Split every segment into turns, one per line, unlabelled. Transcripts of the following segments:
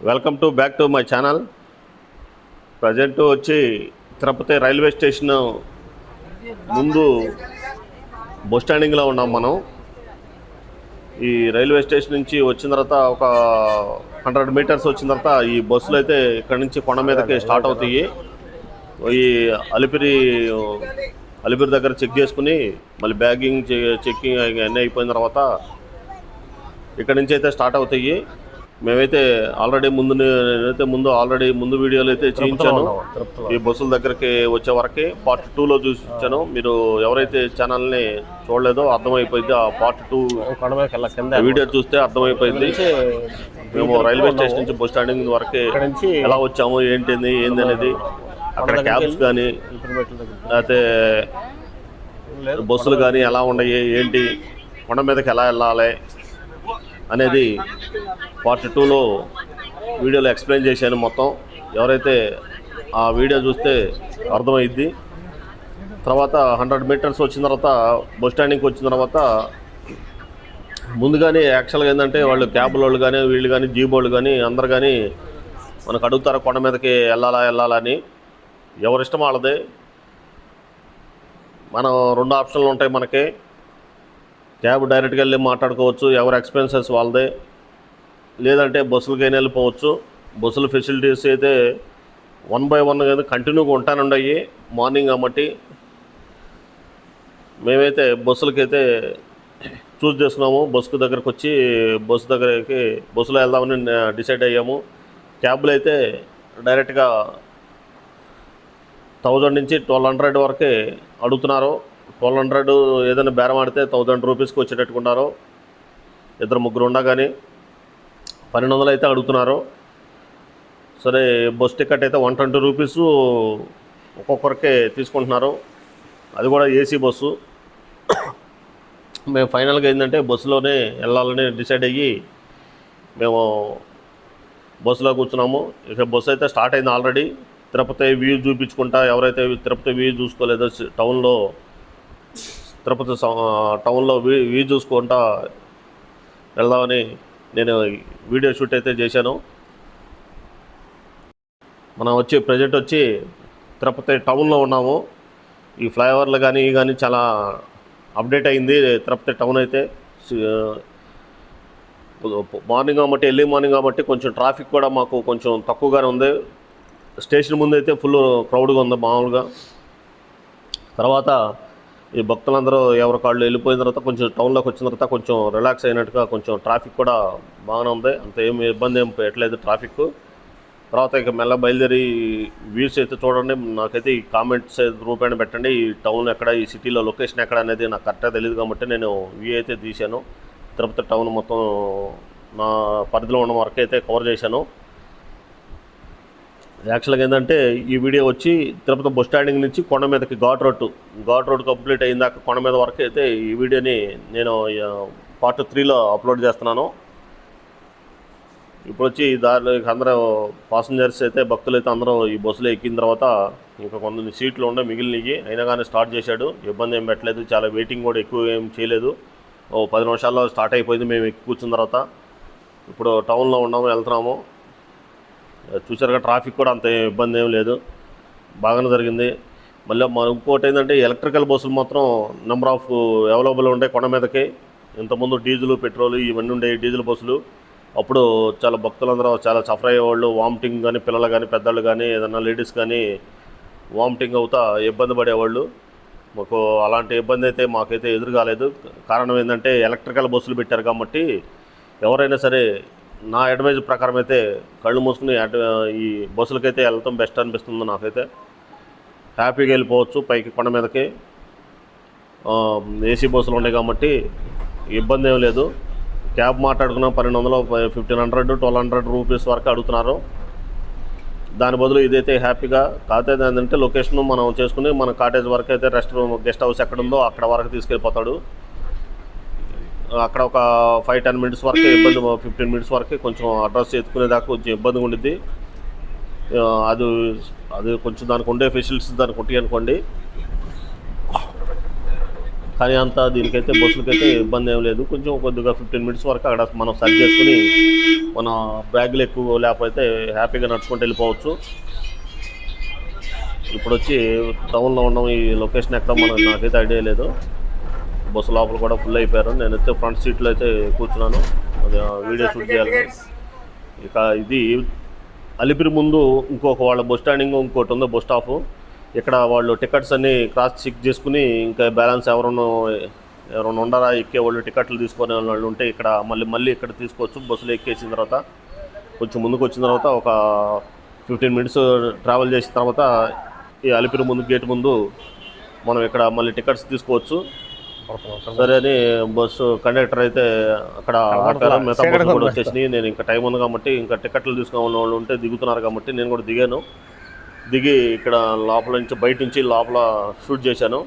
Welcome to back to my channel. Present వచ్చి Tirupati railway station ముందు bus స్టాండింగ్లో ఉన్నాం మనం. ఈ రైల్వే స్టేషన్ నుంచి వచ్చిన తర్వాత ఒక 100 మీటర్స్ వచ్చిన తర్వాత ఈ బస్సులు అయితే ఇక్కడ నుంచి కొండ మీదకి స్టార్ట్ అవుతాయి. ఈ అలిపిరి దగ్గర చెక్ చేసుకుని మళ్ళీ బ్యాగింగ్ చెక్కింగ్ అన్నీ అయిపోయిన తర్వాత ఇక్కడ నుంచి అయితే స్టార్ట్ అవుతాయి. మేమైతే ఆల్రెడీ ముందు వీడియోలు అయితే చేయించాను. ఈ బస్సుల దగ్గరికి వచ్చే వరకే పార్ట్ 2లో చూపించాను. మీరు ఎవరైతే ఛానల్ని చూడలేదో అర్థమైపోయింది. ఆ పార్ట్ 2 వీడియో చూస్తే అర్థమైపోయింది. మేము రైల్వే స్టేషన్ నుంచి బస్ స్టాండింగ్ వరకే ఎలా వచ్చాము, ఏంటి అనేది, అక్కడ క్యాబ్స్ కానీ లేకపోతే బస్సులు కానీ ఎలా ఉన్నాయి, ఏంటి, కొండ మీదకి ఎలా వెళ్ళాలి అనేది పార్ట్ 2లో వీడియోలో ఎక్స్ప్లెయిన్ చేశాను మొత్తం. ఎవరైతే ఆ వీడియో చూస్తే అర్థమైద్ది. తర్వాత 100 మీటర్స్ వచ్చిన తర్వాత బస్ స్టాండింగ్కి వచ్చిన తర్వాత ముందుగానే యాక్చువల్గా ఏంటంటే వాళ్ళు క్యాబ్ వాళ్ళు కానీ వీళ్ళు కానీ జీప్ వాళ్ళు కానీ అందరు కానీ మనకు అడుగుతారు కొండ మీదకి వెళ్ళాలని. ఎవరిష్టం వాళ్ళదే. మనం 2 ఆప్షన్లు ఉంటాయి మనకి. క్యాబ్ డైరెక్ట్గా వెళ్ళి మాట్లాడుకోవచ్చు, ఎవరి ఎక్స్పెన్సెస్ వాళ్ళదే. లేదంటే బస్సులకైనా వెళ్ళిపోవచ్చు. బస్సుల ఫెసిలిటీస్ అయితే 1 by 1 కానీ కంటిన్యూగా ఉంటానుండయి మార్నింగ్ కాబట్టి. మేమైతే బస్సులకైతే చూస్ చేసుకున్నాము. బస్సు దగ్గరకు వచ్చి బస్సులో వెళ్దామని డిసైడ్ అయ్యాము. క్యాబ్లు అయితే డైరెక్ట్గా 1000 నుంచి 1200 వరకే అడుగుతున్నారు. 1200 ఏదైనా బేరం ఆడితే 1000 రూపీస్కి వచ్చేటట్టుకున్నారు. 2-3 ఉన్నా కానీ 1200 అయితే అడుగుతున్నారు. సరే, బస్ టికెట్ అయితే 120 రూపీస్ ఒక్కొక్కరికే తీసుకుంటున్నారు. అది కూడా ఏసీ బస్సు. మేము ఫైనల్గా ఏంటంటే బస్సులోనే వెళ్ళాలని డిసైడ్ అయ్యి మేము బస్సులో కూర్చున్నాము. ఇక బస్సు అయితే స్టార్ట్ అయింది ఆల్రెడీ. తిరుపతి వ్యూ చూపించుకుంటా, ఎవరైతే తిరుపతి వ్యూ చూసుకోలేదో తిరుపతి టౌన్లో వ్యూ చూసుకుంటా వెళ్దామని నేను వీడియో షూట్ అయితే చేశాను. మనం ప్రజెంట్ వచ్చి తిరుపతి టౌన్లో ఉన్నాము. ఈ ఫ్లైఓవర్లు కానీ చాలా అప్డేట్ అయింది తిరుపతి టౌన్ అయితే. మార్నింగ్ కాబట్టి ఎర్లీ మార్నింగ్ కాబట్టి కొంచెం ట్రాఫిక్ కూడా మాకు కొంచెం తక్కువగానే ఉంది. స్టేషన్ ముందు అయితే ఫుల్ క్రౌడ్గా ఉంది మామూలుగా. తర్వాత ఈ భక్తులందరూ ఎవరి కాళ్ళు వెళ్ళిపోయిన తర్వాత కొంచెం టౌన్లోకి వచ్చిన తర్వాత కొంచెం రిలాక్స్ అయినట్టుగా కొంచెం ట్రాఫిక్ కూడా బాగానే ఉంది. అంత ఇబ్బంది పెట్టలేదు ట్రాఫిక్. తర్వాత ఇక మెల్ల బయలుదేరి వ్యూస్ అయితే చూడండి. నాకైతే ఈ కామెంట్స్ రూపాయన పెట్టండి. ఈ టౌన్ ఎక్కడ, ఈ సిటీలో లొకేషన్ ఎక్కడ అనేది నాకు కరెక్ట్గా తెలియదు కాబట్టి నేను వ్యూ అయితే తీశాను. తిరుపతి టౌన్ మొత్తం నా పరిధిలో ఉన్న వరకు అయితే కవర్ చేశాను. యాక్చువల్గా ఏంటంటే ఈ వీడియో వచ్చి తిరుపతి బస్ స్టాండింగ్ నుంచి కొండ మీదకి ఘాట్ రోడ్ కంప్లీట్ అయిందాక కొండ మీద వరకు అయితే ఈ వీడియోని నేను పార్ట్ 3లో అప్లోడ్ చేస్తున్నాను. ఇప్పుడు వచ్చి దారిలో అందరూ పాసెంజర్స్ అయితే భక్తులు అయితే అందరూ ఈ బస్సులో ఎక్కిన తర్వాత ఇంకా కొన్ని సీట్లు ఉండే మిగిలినవి అయినా కానీ స్టార్ట్ చేశాడు. ఇబ్బంది ఏం పెట్టలేదు. చాలా వెయిటింగ్ కూడా ఎక్కువ ఏం చేయలేదు. 10 నిమిషాల్లో స్టార్ట్ అయిపోయింది. మేము ఎక్కి కూర్చున్న తర్వాత ఇప్పుడు టౌన్లో వెళ్తున్నాము. చూసారుగా ట్రాఫిక్ కూడా అంత ఇబ్బంది ఏం లేదు, బాగానే జరిగింది. మళ్ళీ ఇంకోటి ఏంటంటే ఎలక్ట్రికల్ బస్సులు మాత్రం నెంబర్ ఆఫ్ అవైలబుల్ ఉంటాయి కొండ మీదకి. ఇంతకుముందు డీజిల్ పెట్రోల్ ఇవన్నీ ఉండే డీజిల్ బస్సులు. అప్పుడు చాలా భక్తులందరూ చాలా సఫర్ అయ్యేవాళ్ళు. వామిటింగ్ కానీ పిల్లలు కానీ పెద్దలు కానీ ఏదన్నా లేడీస్ కానీ వామిటింగ్ అవుతా ఇబ్బంది పడేవాళ్ళు. మాకు అలాంటి ఇబ్బంది అయితే మాకైతే ఎదురు కాలేదు. కారణం ఏంటంటే ఎలక్ట్రికల్ బస్సులు పెట్టారు కాబట్టి ఎవరైనా సరే నా అడ్వైజ్ ప్రకారం అయితే కళ్ళు మూసుకుని ఈ బస్సులకైతే వెళ్ళటం బెస్ట్ అనిపిస్తుంది. నాకైతే హ్యాపీగా వెళ్ళిపోవచ్చు పైకి కొండ మీదకి. ఏసీ బస్సులు ఉన్నాయి కాబట్టి ఇబ్బంది ఏం లేదు. క్యాబ్ మాట్లాడుకున్న 1200, 1500, 1200 రూపీస్ వరకు అడుగుతున్నారు. దాని బదులు ఇదైతే హ్యాపీగా. కాకపోతే ఏంటంటే లొకేషన్ మనం చేసుకుని మన కాటేజ్ వరకు అయితే గెస్ట్ హౌస్ ఎక్కడ ఉందో అక్కడ వరకు తీసుకెళ్ళిపోతాడు. అక్కడ ఒక 5-10 మినిట్స్ వరకు ఇబ్బంది, 15 మినిట్స్ వరకు కొంచెం అడ్రస్ ఎత్తుకునేదాకా కొంచెం ఇబ్బందిగా ఉండిద్ది. అది కొంచెం దానికి ఉండే ఫెసిలిటీస్ దానికి ఉంటాయి అనుకోండి. కానీ అంతా దీనికైతే బస్సులకైతే ఇబ్బంది ఏం లేదు. కొంచెం కొద్దిగా 15 మినిట్స్ వరకు అక్కడ మనం సర్చ్ చేసుకుని మన బ్యాగులు ఎక్కువ లేకపోతే హ్యాపీగా నడుచుకుంటూ వెళ్ళిపోవచ్చు. ఇప్పుడు వచ్చి టౌన్లో ఉన్నాం. ఈ లొకేషన్ ఎక్కడ నాకైతే ఐడియా లేదు. బస్సు లోపల కూడా ఫుల్ అయిపోయారు. నేనైతే ఫ్రంట్ సీట్లో అయితే కూర్చున్నాను, అది వీడియో షూట్ చేయాలి. ఇక ఇది అలిపిరి ముందు ఇంకొక వాళ్ళ బస్ స్టాండింగ్ ఇంకోటి ఉంది, బస్ స్టాప్. ఇక్కడ వాళ్ళు టికెట్స్ అన్నీ క్రాస్ చెక్ చేసుకుని ఇంకా బ్యాలెన్స్ ఎవరైనా ఉండరా ఎక్కేవాళ్ళు, టికెట్లు తీసుకునే వాళ్ళు ఉంటే ఇక్కడ మళ్ళీ ఇక్కడ తీసుకోవచ్చు. బస్సులో ఎక్కేసిన తర్వాత కొంచెం ముందుకు వచ్చిన తర్వాత ఒక 15 మినిట్స్ ట్రావెల్ చేసిన తర్వాత ఈ అలిపిరి ముందు గేట్ ముందు మనం ఇక్కడ మళ్ళీ టికెట్స్ తీసుకోవచ్చు. సరే అని బస్సు కండక్టర్ అయితే అక్కడ మిగతా బస్సు కూడా వచ్చేసినాయి. నేను ఇంకా టైం ఉంది కాబట్టి ఇంకా టికెట్లు తీసుకునే వాళ్ళు ఉంటే దిగుతున్నారు కాబట్టి నేను కూడా దిగి ఇక్కడ లోపల నుంచి బయట నుంచి లోపల షూట్ చేశాను.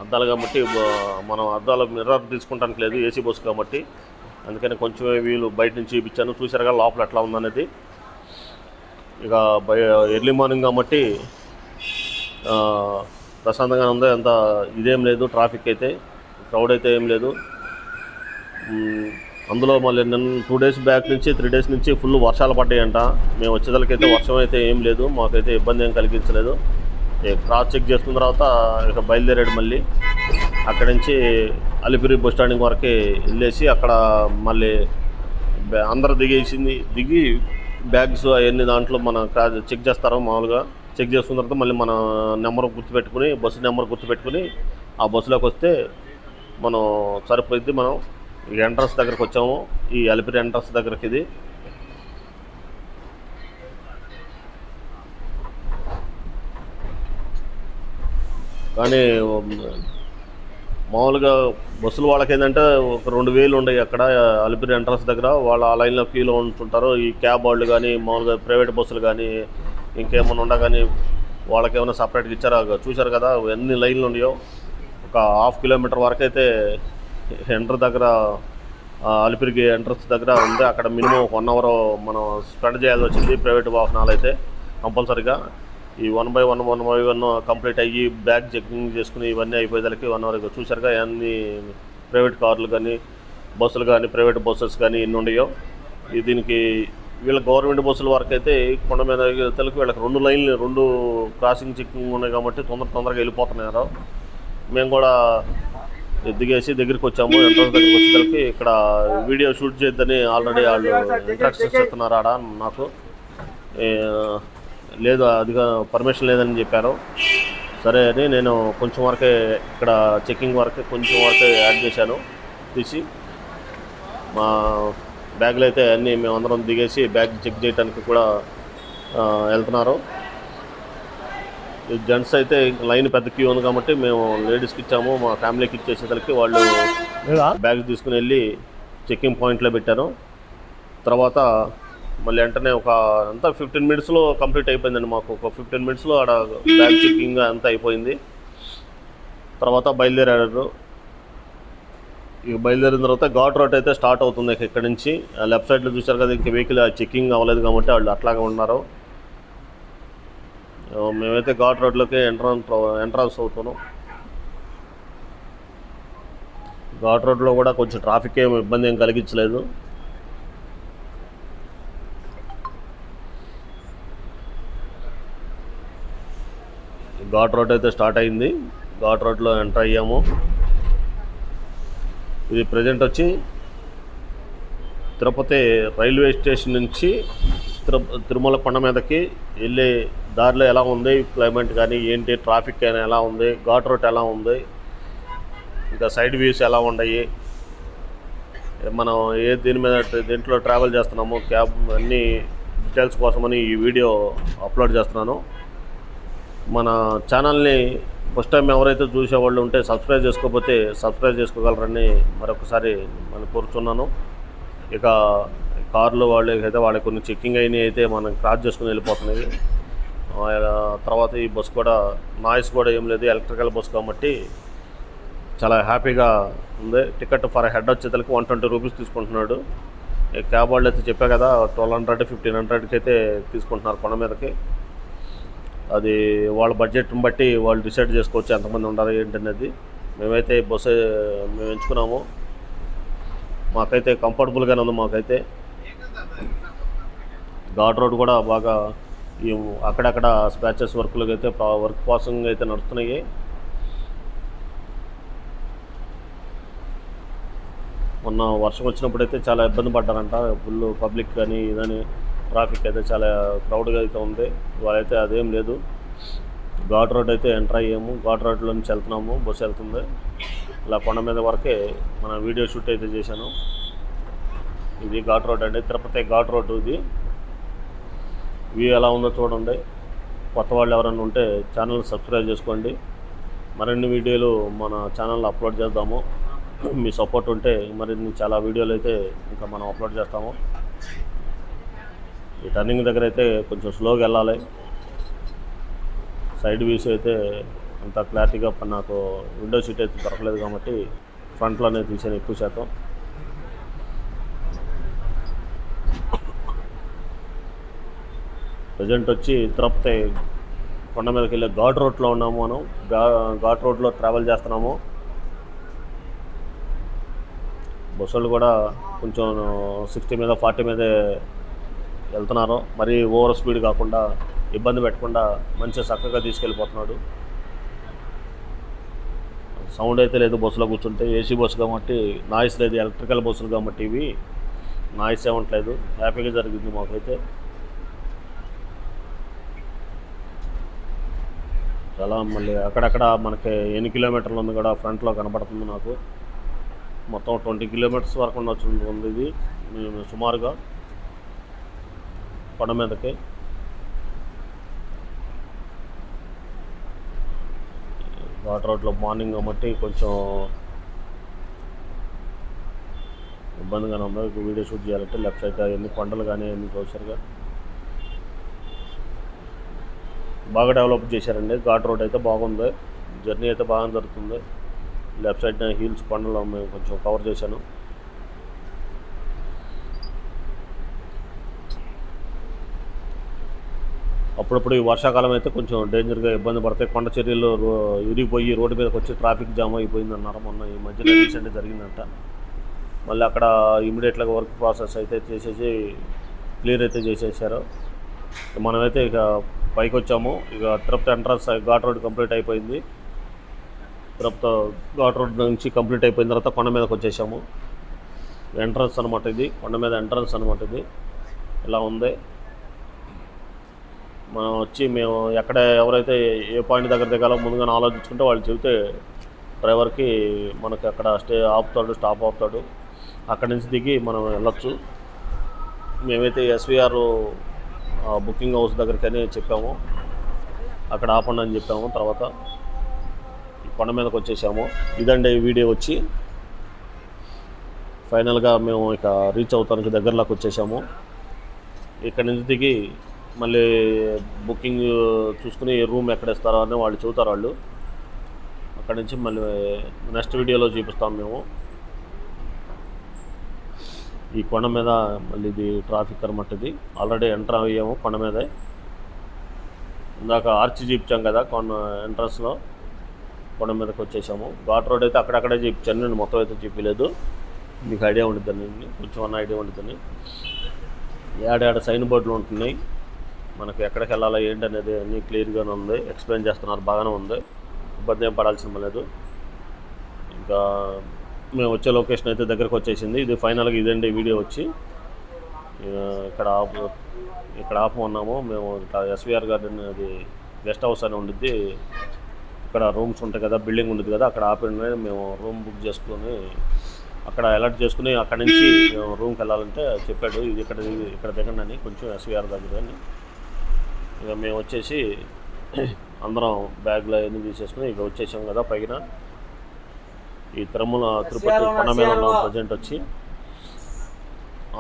అద్దాలు కాబట్టి మనం అద్దాల మిర్రర్ తీసుకుంటానికి లేదు, ఏసీ బస్సు కాబట్టి అందుకని కొంచెం వీలు బయట నుంచి చూపించాను. చూసారుగా లోపల ఎట్లా ఉందనేది. ఇక ఎర్లీ మార్నింగ్ కాబట్టి ప్రశాంతంగా ఉంది, అంత ఇదేం లేదు. ట్రాఫిక్ అయితే క్రౌడ్ అయితే ఏం లేదు. అందులో మళ్ళీ 2 డేస్ బ్యాక్ నుంచి 3 డేస్ నుంచి ఫుల్ వర్షాలు పడ్డాయంట. మేము వచ్చేదానికైతే వర్షం అయితే ఏం లేదు, మాకైతే ఇబ్బంది ఏం కలిగించలేదు. క్రాస్ చెక్ చేసుకున్న తర్వాత ఇక బయలుదేరాడు. మళ్ళీ అక్కడి నుంచి అలిపిరి బస్ స్టాండింగ్ వరకే వెళ్ళేసి అక్కడ మళ్ళీ అందరూ దిగి బ్యాగ్స్ అవన్నీ దాంట్లో మన చెక్ చేస్తారు. మామూలుగా చెక్ చేసుకున్న తర్వాత మళ్ళీ మన నెంబర్ గుర్తుపెట్టుకుని, బస్సు నెంబర్ గుర్తుపెట్టుకుని ఆ బస్సులోకి వస్తే మనం సరిపోయింది. మనం ఈ ఎంట్రన్స్ దగ్గరకు వచ్చాము, ఈ అలిపిరి ఎంట్రన్స్ దగ్గరకి. ఇది కానీ మామూలుగా బస్సులు వాళ్ళకి ఏంటంటే ఒక 2000 ఉండవు అక్కడ అలిపిరి ఎంట్రన్స్ దగ్గర. వాళ్ళు ఆ లైన్లో క్యూలో ఉంటుంటారు. ఈ క్యాబ్ వాళ్ళు కానీ మామూలుగా ప్రైవేట్ బస్సులు కానీ ఇంకేమైనా ఉండగాని వాళ్ళకి ఏమైనా సపరేట్గా ఇచ్చారా? చూశారు కదా ఎన్ని లైన్లు ఉన్నాయో. ఒక 1/2 కిలోమీటర్ వరకు అయితే ఎంటర్ దగ్గర అలిపిరికి ఎంట్రన్స్ దగ్గర ఉంది. అక్కడ మినిమం 1 అవర్ మనం స్పెండ్ చేయాల్సి వచ్చింది. ప్రైవేట్ వాహనాలు అయితే కంపల్సరీగా ఈ 1 by 1 కంప్లీట్ అయ్యి బ్యాగ్ చెకింగ్ చేసుకుని ఇవన్నీ అయిపోయేదానికి 1 అవర్. చూశారుగా అన్ని ప్రైవేట్ కార్లు కానీ బస్సులు కానీ ప్రైవేట్ బస్సెస్ కానీ ఎన్ని ఉన్నాయో. దీనికి వీళ్ళ గవర్నమెంట్ బస్సుల వరకు అయితే కొండ మీద తెలుగు వీళ్ళకి 2 లైన్లు 2 క్రాసింగ్ చెకింగ్ ఉన్నాయి కాబట్టి తొందరగా వెళ్ళిపోతున్నారు. మేము కూడా దిగేసి దగ్గరికి వచ్చాము. ఎంట్రన్స్ దగ్గరికి వచ్చేసరికి ఇక్కడ వీడియో షూట్ చేద్దని ఆల్రెడీ వాళ్ళు ఇంట్రక్షన్స్ ఇస్తున్నారు. ఆడ నాకు లేదు, అదిగా పర్మిషన్ లేదని చెప్పారు. సరే అని నేను కొంచెం వరకే ఇక్కడ చెకింగ్ వరకే కొంచెం వరకే యాడ్ చేశాను తీసి. మా బ్యాగులు అయితే అన్నీ మేమందరం దిగేసి బ్యాగ్ చెక్ చేయడానికి కూడా వెళ్తున్నారు. జెంట్స్ అయితే లైన్ పెద్ద క్యూ ఉంది కాబట్టి మేము లేడీస్కి ఇచ్చాము. మా ఫ్యామిలీకి ఇచ్చేసేసరికి వాళ్ళు బ్యాగ్స్ తీసుకుని వెళ్ళి చెక్కింగ్ పాయింట్లో పెట్టాను. తర్వాత మళ్ళీ వెంటనే అంతా 15 మినిట్స్లో కంప్లీట్ అయిపోయిందండి. మాకు ఒక 15 మినిట్స్లో ఆడ బ్యాగ్ చెక్కింగ్ అంతా అయిపోయింది. తర్వాత బయలుదేరారు. ఇక బయలుదేరిన తర్వాత ఘాట్ రోడ్ అయితే స్టార్ట్ అవుతుంది. ఇక్కడ నుంచి లెఫ్ట్ సైడ్లో చూశారు కదా, ఇంక వెహికల్ చెక్కింగ్ అవ్వలేదు కాబట్టి వాళ్ళు అట్లాగే ఉన్నారు. మేమైతే ఘాట్ రోడ్లోకి ఎంట్రన్స్ అవుతున్నాం. ఘాట్ రోడ్లో కూడా కొంచెం ట్రాఫిక్ ఏమి ఇబ్బంది ఏం కలిగించలేదు. ఘాట్ రోడ్ అయితే స్టార్ట్ అయింది. ఘాట్ రోడ్లో ఎంటర్ అయ్యాము. ఇది ప్రజెంట్ వచ్చి తిరుపతి రైల్వే స్టేషన్ నుంచి తిరుమల కొండ మీదకి వెళ్ళే దారిలో ఎలా ఉంది క్లైమేట్ కానీ ఏంటి, ట్రాఫిక్ కానీ ఎలా ఉంది, ఘాట్ రోడ్ ఎలా ఉంది, ఇంకా సైడ్ వ్యూస్ ఎలా ఉన్నాయి, మనం దేంట్లో ట్రావెల్ చేస్తున్నాము, క్యాబ్ అన్నీ డీటెయిల్స్ కోసమని ఈ వీడియో అప్లోడ్ చేస్తున్నాను. మన ఛానల్ని ఫస్ట్ టైం ఎవరైతే చూసేవాళ్ళు ఉంటే సబ్స్క్రైబ్ చేసుకోకపోతే సబ్స్క్రైబ్ చేసుకోగలరని మరొకసారి మనం కోరుతున్నాను. ఇక కార్లు వాళ్ళకి కొన్ని చెక్కింగ్ అయినవి అయితే మనం క్రాస్ చేసుకుని వెళ్ళిపోతున్నాయి. తర్వాత ఈ బస్సు కూడా నాయిస్ కూడా ఏం లేదు, ఎలక్ట్రికల్ బస్సు కాబట్టి చాలా హ్యాపీగా ఉంది. టికెట్ ఫర్ హెడ్ వచ్చేసరికి 120 రూపీస్ తీసుకుంటున్నాడు. క్యాబ్ వాళ్ళు అయితే చెప్పా కదా 1200 1500కి అయితే తీసుకుంటున్నారు కొండ మీదకి. అది వాళ్ళ బడ్జెట్ని బట్టి వాళ్ళు డిసైడ్ చేసుకోవచ్చు ఎంతమంది ఉండాలి ఏంటనేది. మేమైతే బస్సు మేము ఎంచుకున్నాము. మాకైతే కంఫర్టబుల్గానే ఉంది. మాకైతే ఘాట్ రోడ్ కూడా బాగా ఈ అక్కడక్కడ స్పాచెస్ వర్క్లకి అయితే వర్క్ పాసింగ్ అయితే నడుస్తున్నాయి. మొన్న వర్షం వచ్చినప్పుడైతే చాలా ఇబ్బంది పడ్డారంట. ఫుల్ పబ్లిక్ కానీ ఇదని ట్రాఫిక్ అయితే చాలా క్రౌడ్గా అయితే ఉంది. ఇవాళైతే అదేం లేదు. ఘాట్ రోడ్ అయితే ఎంటర్ అయ్యాము. ఘాట్ రోడ్లో నుంచి వెళ్తున్నాము. బస్సు వెళ్తుంది. ఇలా కొండ మీద వరకే మన వీడియో షూట్ అయితే చేశాను. ఇది ఘాట్ రోడ్ అండి, తిరుపతి ఘాట్ రోడ్. ఇది వ్యూ ఎలా ఉందో చూడండి. కొత్త వాళ్ళు ఎవరైనా ఉంటే ఛానల్ సబ్స్క్రైబ్ చేసుకోండి. మరిన్ని వీడియోలు మన ఛానల్లో అప్లోడ్ చేద్దాము. మీ సపోర్ట్ ఉంటే మరిన్ని చాలా వీడియోలు అయితే ఇంకా మనం అప్లోడ్ చేస్తాము. ఈ టర్నింగ్ దగ్గర అయితే కొంచెం స్లోగా వెళ్ళాలి. సైడ్ వ్యూస్ అయితే అంత క్లారిటీగా నాకు విండో సీట్ అయితే దొరకలేదు కాబట్టి ఫ్రంట్లోనే తీసాను ఎక్కువ శాతం. ప్రజెంట్ వచ్చి తిరుపతి కొండ మీదకి వెళ్ళే ఘాట్ రోడ్లో ఉన్నాము. మనం ఘాట్ రోడ్లో ట్రావెల్ చేస్తున్నాము. బస్సులు కూడా కొంచెం 60 మీద 40 మీదే వెళ్తున్నారు. మరీ ఓవర్ స్పీడ్ కాకుండా ఇబ్బంది పెట్టకుండా మంచిగా చక్కగా తీసుకెళ్ళిపోతున్నాడు. సౌండ్ అయితే లేదు బస్సులో కూర్చుంటే. ఏసీ బస్సు కాబట్టి నాయిస్ లేదు. ఎలక్ట్రికల్ బస్సులు కాబట్టి ఇవి నాయిస్ ఏమట్లేదు. హ్యాపీగా జరిగింది మాకైతే. చాలా మళ్ళీ అక్కడక్కడ మనకి ఎన్ని కిలోమీటర్లు ఉంది కూడా ఫ్రంట్లో కనపడుతుంది నాకు. మొత్తం 20 కిలోమీటర్స్ వరకు ఉంది ఇది సుమారుగా కొండ మీదకి. ఘాట్ రోడ్లో మార్నింగ్ కాబట్టి కొంచెం ఇబ్బందిగానే ఉంది. వీడియో షూట్ చేయాలంటే లెఫ్ట్ సైడ్ ఎన్ని కొండలు కానీ అన్ని చూసారుగా. బాగా డెవలప్ చేశారండి. ఘాట్ రోడ్ అయితే బాగుంది. జర్నీ అయితే బాగా జరుగుతుంది. లెఫ్ట్ సైడ్ హీల్స్ కొండలు మేము కొంచెం కవర్ చేశాను. అప్పుడప్పుడు ఈ వర్షాకాలం అయితే కొంచెం డేంజర్గా ఇబ్బంది పడతాయి. కొండ చర్యలు విరిగిపోయి రోడ్డు మీదకి వచ్చి ట్రాఫిక్ జామ్ అయిపోయిందన్నారు. మొన్న ఈ మధ్యలో రీసెంట్గా జరిగిందంట. మళ్ళీ అక్కడ ఇమీడియట్గా వర్క్ ప్రాసెస్ అయితే చేసేసి క్లియర్ అయితే చేసేసారు. మనమైతే ఇక పైకి వచ్చాము. ఇక Tirupati entrance ghat road complete అయిపోయింది. తిరుపతి ఘాట్ రోడ్ నుంచి కంప్లీట్ అయిపోయిన తర్వాత కొండ మీదకి వచ్చేసాము. ఎంట్రన్స్ అనమాట ఇది. కొండ మీద ఎంట్రన్స్ అనమాట ఇది. ఇలా ఉంది. మనం వచ్చి మేము ఎక్కడ ఎవరైతే ఏ పాయింట్ దగ్గర దిగాలో ముందుగానే ఆలోచించుకుంటే వాళ్ళు చెబితే డ్రైవర్కి మనకి అక్కడ స్టాప్ ఆపుతాడు. అక్కడి నుంచి దిగి మనం వెళ్ళొచ్చు. మేమైతే ఎస్విఆర్ బుకింగ్ హౌస్ దగ్గరికని చెప్పాము. అక్కడ ఆపండి అని చెప్పాము. తర్వాత కొండ మీదకి వచ్చేసాము. ఇదండి ఈ వీడియో వచ్చి ఫైనల్గా మేము ఇక రీచ్ అవుతానికి దగ్గరలోకి వచ్చేసాము. ఇక్కడి నుంచి దిగి మళ్ళీ బుకింగ్ చూసుకుని రూమ్ ఎక్కడ ఇస్తారో అని వాళ్ళు చెబుతారు. వాళ్ళు అక్కడి నుంచి మళ్ళీ నెక్స్ట్ వీడియోలో చూపిస్తాం మేము. ఈ కొండ మీద మళ్ళీ ఇది ట్రాఫిక్ అనమాట. ఇది ఆల్రెడీ ఎంటర్ అయ్యాము కొండ మీదే. ఇందాక ఆర్చి చూపించాం కదా కొండ ఎంట్రన్స్లో. కొండ మీదకి వచ్చేసాము. ఘాట్ రోడ్ అయితే అక్కడక్కడే చూపించాను. నేను మొత్తం అయితే చూపించలేదు. మీకు ఐడియా ఉంటుందని, కొంచెం అన్న ఐడియా ఉంటుందని. ఏడాడ సైన్ బోర్డులు ఉంటున్నాయి. మనకు ఎక్కడికి వెళ్ళాలో ఏంటనేది అన్నీ క్లియర్గానే ఉంది. ఎక్స్ప్లెయిన్ చేస్తున్నారు. బాగానే ఉంది. ఇబ్బంది ఏం పడాల్సిన లేదు. ఇంకా మేము వచ్చే లొకేషన్ అయితే దగ్గరకు వచ్చేసింది. ఇది ఫైనల్గా ఇదండి వీడియో వచ్చి. ఇక్కడ ఆపు ఉన్నాము మేము. ఎస్విఆర్ గార్డెన్ అది గెస్ట్ హౌస్ అని ఉండిద్ది. ఇక్కడ రూమ్స్ ఉంటాయి కదా, బిల్డింగ్ ఉంటుంది కదా, అక్కడ ఆపండి. మేము రూమ్ బుక్ చేసుకొని అక్కడ అలర్ట్ చేసుకుని అక్కడి నుంచి మేము రూమ్కి వెళ్ళాలంటే చెప్పాడు ఇది ఇక్కడ దిగండి అని, కొంచెం ఎస్విఆర్ దగ్గర అని. ఇక మేము వచ్చేసి అందరం బ్యాగ్లో అన్నీ తీసేసుకుని ఇక వచ్చేసాం కదా పైన. ఈ తిరుపతి కొండ మీద ఉన్నాం ప్రజెంట్ వచ్చి.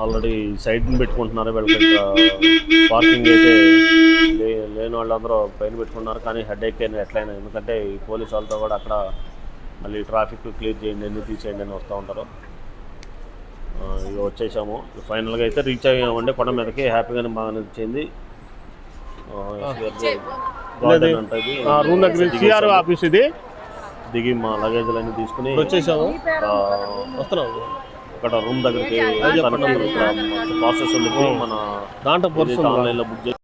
ఆల్రెడీ సైడ్ని పెట్టుకుంటున్నారు. వీళ్ళకి పార్కింగ్ అయితే లేని వాళ్ళందరూ పైన పెట్టుకున్నారు. కానీ హెడేక్ అయినా ఎట్లయినా, ఎందుకంటే ఈ పోలీసు వాళ్ళతో కూడా అక్కడ మళ్ళీ ట్రాఫిక్ క్లియర్ చేయండి, అన్నీ తీసేయండి అని వస్తూ ఉంటారు. ఇక వచ్చేసాము. ఫైనల్గా అయితే రీచ్ అయ్యామండి కొండ మీదకి. హ్యాపీగానే బాగా నచ్చింది. గార్డెన్ ఉంటుంది.
రూమ్ దగ్గర సిఆర్ ఆఫీస్ ఇది.
దిగి మా లగేజ్లన్నీ తీసుకుని
వచ్చేసాము,
ఆ,
వస్తున్నాము.
ఇక్కడ రూమ్ దగ్గరికి ప్రాసెస్ ఉంది మన
దాంట్లో
ఆన్లైన్లో బుక్ చేసి